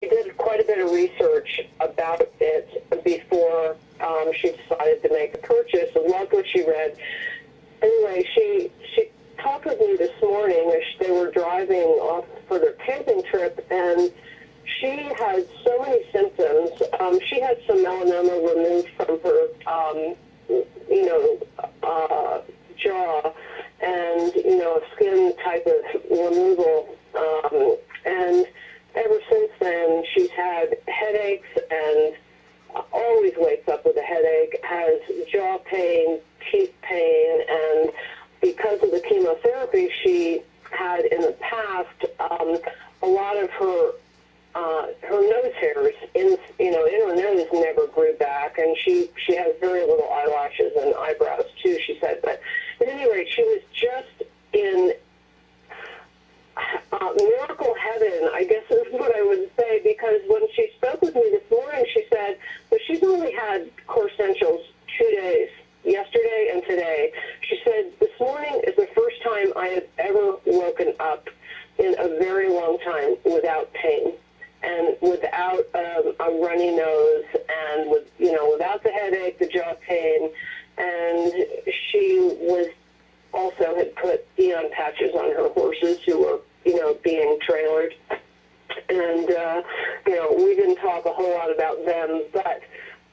She did quite a bit of research about it before she decided to make the purchase, and loved what she read. Anyway, she talked with me this morning as they were driving off for their camping trip, and she had so many symptoms. She had some melanoma removed from her, jaw, and, a skin type of removal. And ever since then, she's had headaches and always wakes up with a headache, has jaw pain, teeth pain, and because of the chemotherapy she had in the past, a lot of her nose hairs in her nose never grew back, and she has very little eyelashes and eyebrows too, she said. But at any rate, she was just in miracle heaven, I guess is what I would say, because when she spoke with me this morning, she said, well, she's only had Core Essentials 2 days, yesterday and today. She said, this morning is the first time I have ever woken up in a very long time without pain and without a runny nose and without the headache, the jaw pain, and she was also had put Eon patches on her horses who were, being trailered. And, we didn't talk a whole lot about them, but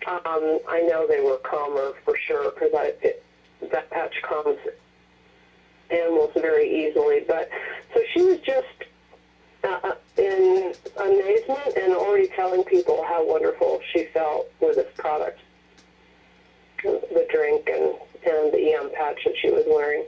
I know they were calmer for sure, because that patch calms animals very easily. But so she was just in amazement and already telling people how wonderful she felt with this product, the drink and the Eon patch that she was wearing.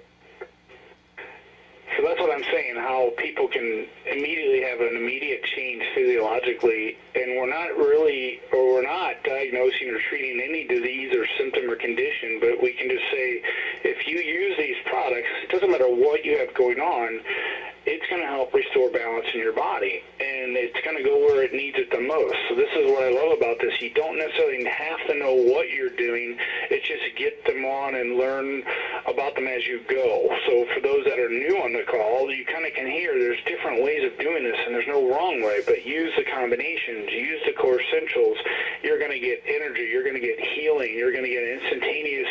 So that's what I'm saying, how people can immediately have an immediate change physiologically, and we're not diagnosing or treating any disease or symptom or condition, but we can just say, if you use these products, it doesn't matter what you have going on, it's going to help restore balance in your body, and it's going to go where it needs it the most. So this is what I love about this. You don't necessarily have to know what you're doing. It's just get them on and learn about them as you go. So for those that are new on the call, you kind of can hear there's different ways of doing this, and there's no wrong way, but use the combinations, use the Core Essentials. You're going to get energy. You're going to get healing. You're going to get instantaneous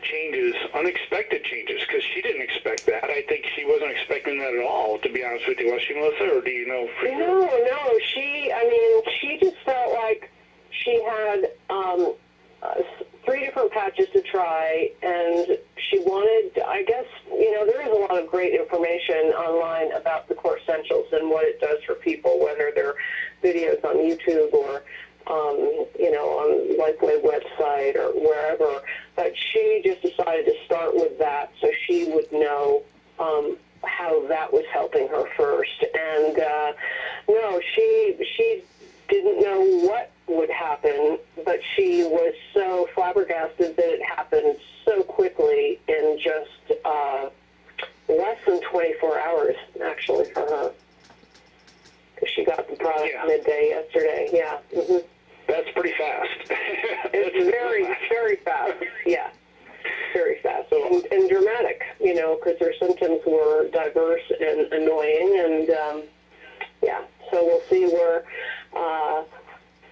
changes, unexpected changes, because she didn't expect that. I think she wasn't expecting that at all, to be honest with you. Was she, Melissa, or do you know? No. She just felt like she had 3 different patches to try, and she wanted, I guess, there is a lot of great information online about the Core Essentials and what it does for people, whether they're videos on YouTube or, on Lifeway website or wherever. But she just decided to start with that so she would know how that was helping her first. And no, she didn't know what would happen, but she was so flabbergasted that it happened so quickly in just less than 24 hours, actually, for her. She got the product midday yesterday. Yeah. Mm-hmm. That's pretty fast. It's very, very fast. Yeah. Very fast and dramatic, because her symptoms were diverse and annoying, and so we'll see where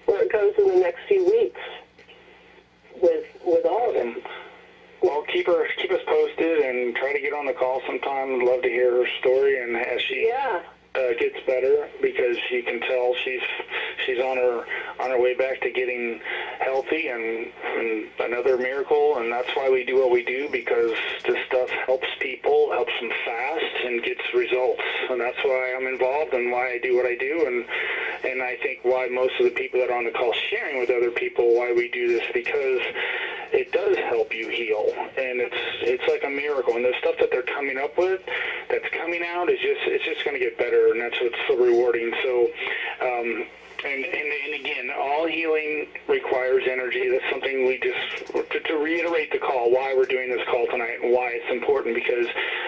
it goes in the next few weeks with all of them. Well, keep us posted and try to get on the call sometime. I'd love to hear her story, and as she gets better, because you can tell she's on her way back to getting healthy, and another miracle. And that's why we do what we do, because this stuff helps people, helps them fast, and gets results. And that's why I'm involved and why I do what I do, and I think why most of the people that are on the call sharing with other people why we do this, because it does help you heal, and it's like a miracle. And the stuff that they're coming up with, that's coming out, it's just going to get better, and that's what's so rewarding. So, and again, all healing requires energy. That's something we just to reiterate the call, why we're doing this call tonight, and why it's important, because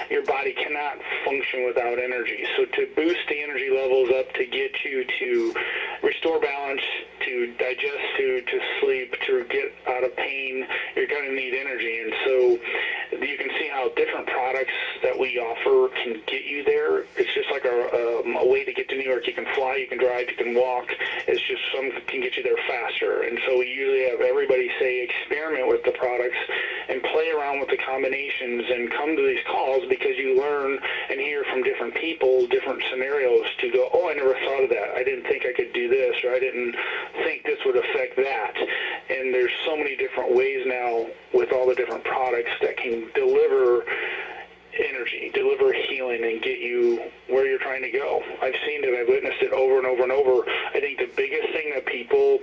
your body cannot function without energy. So to boost the energy levels up, to get you to restore balance, to digest food, to sleep, to get out of pain, you're going to need energy. And so you can see how different products that we offer can get you there. It's just like a way to get to New York. You can fly, you can drive, you can walk. As It's just some can get you there faster. And so we usually have everybody say experiment with the products and play around with the combinations and come to these calls, because you learn and hear from different people, different scenarios, to go, oh, I never thought of that. I didn't think I could do this, or I didn't think this would affect that. And there's so many different ways now with all the different products that can deliver energy, deliver healing, and get you where you're trying to go. I've seen it. I've witnessed it over and over and over. I think the biggest thing that people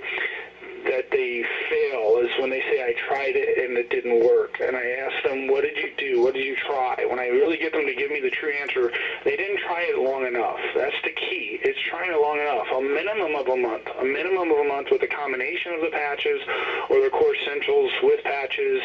that they fail is when they say, I tried it and it didn't work. And I ask them, what did you do? What did you try? When I really get them to give me the true answer, they didn't try it long enough. That's the key. It's trying it long enough. A minimum of a month. A minimum of a month with a combination of the patches or the core essentials with patches.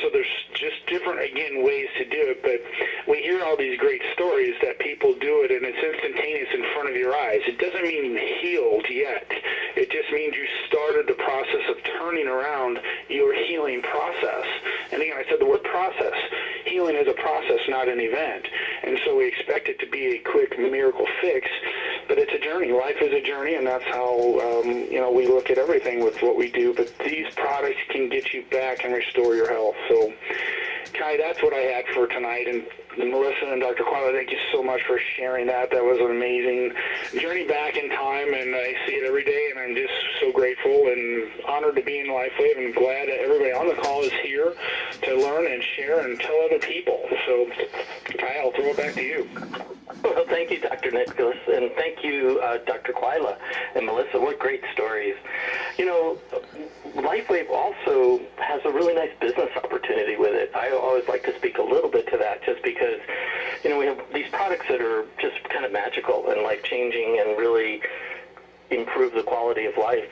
So there's just different, again, ways to do it. But we hear all these great stories that people do it and it's instantaneous in front of your eyes. It doesn't mean you healed yet. It just means you started the process of turning around your healing process. And again, I said the word process. Healing is a process, not an event. And so we expect it to be a quick miracle fix, but it's a journey. Life is a journey, and that's how we look at everything with what we do. But these products can get you back and restore your health. So, Kai, that's what I had for tonight. And Melissa and Dr. Quala, thank you so much for sharing that. That was an amazing journey back in time, and I see it every day, and I'm just so grateful and honored to be in LifeWave, and glad that everybody on the call is here to learn and share and tell other people. So, Kai, I'll throw it back to you. Well, thank you, Dr. Nicholas, and thank you, Dr. Quila and Melissa. What great stories. You know, LifeWave also has a really nice business opportunity with it. I always like to speak a little bit to that, just because, you know, we have these products that are just kind of magical and life-changing and really improve the quality of life.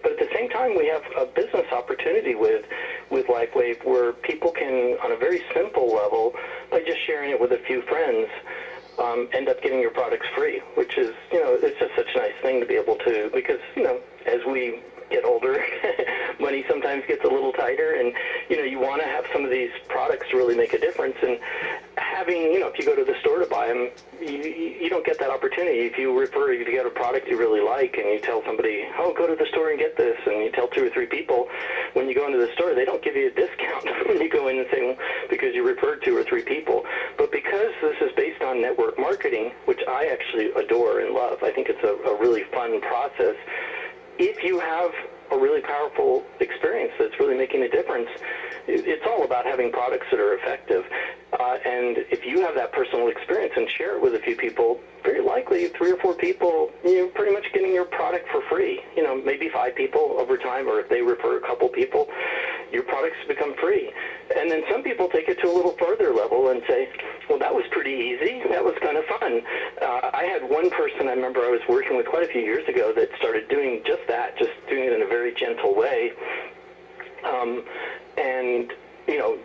But at the same time, we have a business opportunity with LifeWave where people can, on a very simple level, by just sharing it with a few friends, end up getting your products free, which is, you know, it's just such a nice thing to be able to, because, you know, as we get older, money sometimes gets a little tighter, and, you know, you want to have some of these products to really make a difference. And having, you know, if you go to the store to buy them, you don't get that opportunity. If you get a product you really like and you tell somebody, oh, go to the store and get this, and you tell 2 or 3 people, when you go into the store, they don't give you a discount when you go in and say, well, because you referred 2 or 3 people. But because this is based on network marketing, which I actually adore and love, I think it's a really fun process. If you have a really powerful experience that's really making a difference, it's all about having products that are effective. And if you have that personal experience and share it with a few people, very likely 3 or 4 people, you're pretty much getting your product for free. You know, maybe 5 people over time, or if they refer a couple people, your products become free. And then some people take it to a little further level and say, well, that was pretty easy. That was kind of fun. I had one person I remember I was working with quite a few years ago that started doing just that, just doing it in a very gentle way. And, you know,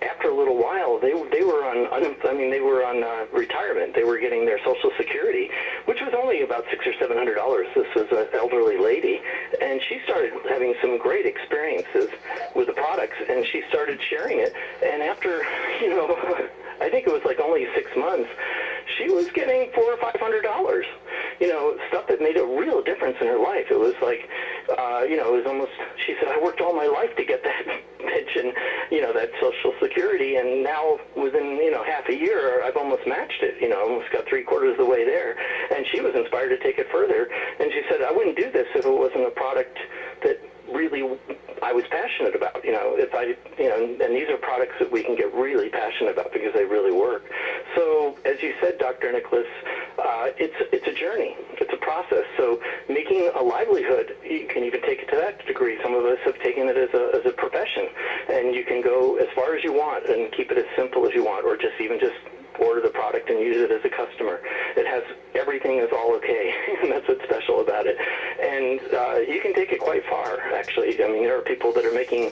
after a little while, they were on retirement. They were getting their Social Security, which was only about $600 or $700. This was an elderly lady, and she started having some great experiences with the products, and she started sharing it. And after, you know, I think it was like only 6 months, she was getting $400 or $500. You know, stuff that made a real difference in her life. It was like, you know, it was almost, she said, I worked all my life to get that pension, you know, that Social Security, and now within, you know, half a year, I've almost matched it, you know, almost got 3/4 of the way there. And she was inspired to take it further. And she said, I wouldn't do this if it wasn't a product that really I was passionate about, you know, if I, you know, and these are products that we can get really passionate about because they really work. So, as you said, Dr. Nicholas, it's a journey. It's a process. So, making a livelihood, you can even take it to that degree. Some of us have taken it as a profession, and you can go as far as you want and keep it as simple as you want, or just order the product and use it as a customer. It has everything is all okay, and that's what's special about it. And you can take it quite far, actually. I mean, there are people that are making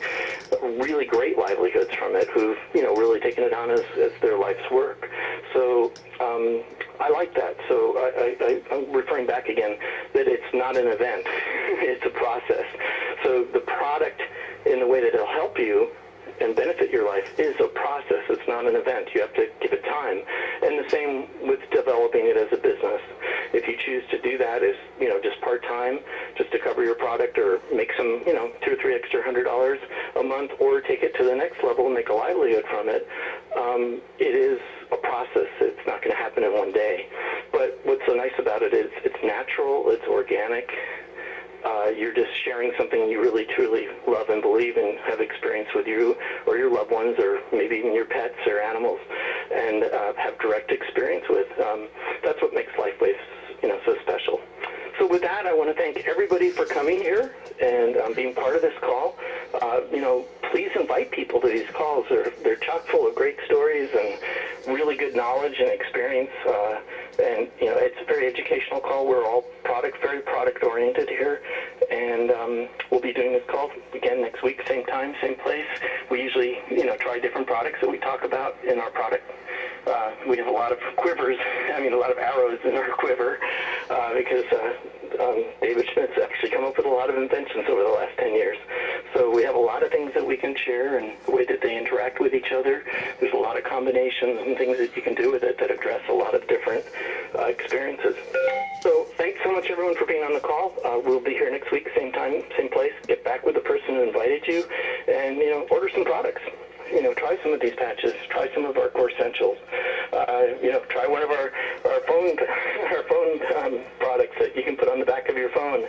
really great livelihoods from it who've, you know, really taken it on as their life's work. So I like that. So I'm referring back again that it's not an event. It's a process. So the product, in the way that it'll help you and benefit your life, is a process. It's not an event. You have to give it time. And the same with developing it as a business. If you choose to do that as, you know, just part-time time just to cover your product or make some, $2 or $3 extra $100 a month, or take it to the next level and make a livelihood from it. It is a process. It's not going to happen in one day. But what's so nice about it is it's natural, it's organic. You're just sharing something you really, truly love and believe and have experience with you or your loved ones, or maybe even your pets or animals, and have direct experience with. That's what makes LifeWave, so special. So with that, I want to thank everybody for coming here and being part of this call. Please invite people to these calls. They're chock full of great stories and really good knowledge and experience. And it's a very educational call. We're all very product-oriented here. And we'll be doing this call again next week, same time, same place. We usually, try different products that we talk about in our product. We have a lot of a lot of arrows in our quiver, because David Schmidt's actually come up with a lot of inventions over the last 10 years. So we have a lot of things that we can share, and the way that they interact with each other. There's a lot of combinations and things that you can do with it that address a lot of different experiences. So thanks so much, everyone, for being on the call. We'll be here next week, same time, same place. Get back with the person who invited you, and order some products. Try some of these patches. Try some of our core essentials. Try one of our phone products that you can put on the back of your phone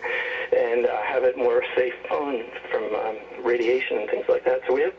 and have it more safe phone from radiation and things like that. So we have